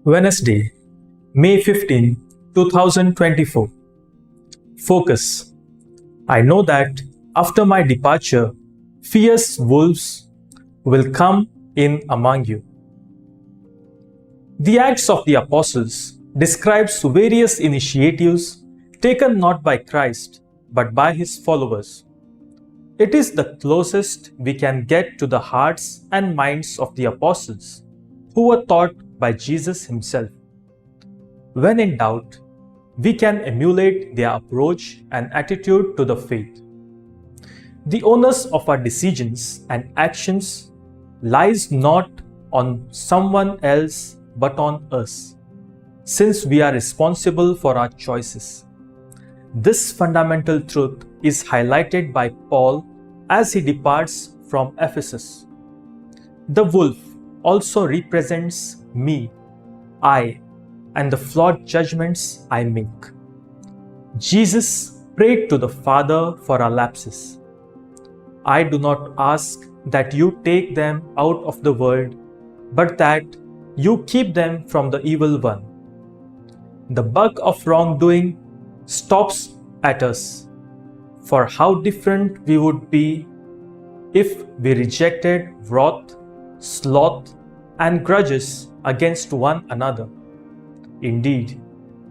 Wednesday, May 15, 2024. Focus. I know that after my departure, fierce wolves will come in among you. The Acts of the Apostles describes various initiatives taken not by Christ but by his followers. It is the closest we can get to the hearts and minds of the apostles, who were taught by Jesus himself. When in doubt, we can emulate their approach and attitude to the faith. The onus of our decisions and actions lies not on someone else but on us, since we are responsible for our choices. This fundamental truth is highlighted by Paul as he departs from Ephesus. The wolf also represents me, I, and the flawed judgments I make. Jesus prayed to the Father for our lapses. I do not ask that you take them out of the world, but that you keep them from the evil one. The bug of wrongdoing stops at us, for how different we would be if we rejected wrath, sloth, and grudges against one another. Indeed,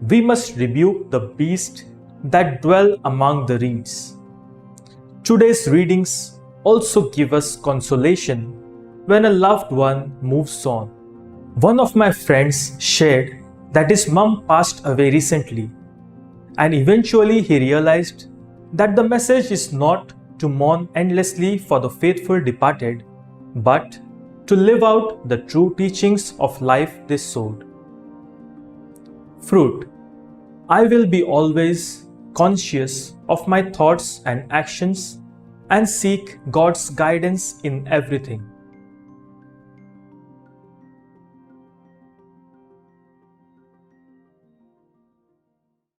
we must rebuke the beast that dwell among the reeds. Today's readings also give us consolation when a loved one moves on. One of my friends shared that his mom passed away recently, and eventually he realized that the message is not to mourn endlessly for the faithful departed, but to live out the true teachings of life they sowed. Fruit. I will be always conscious of my thoughts and actions and seek God's guidance in everything.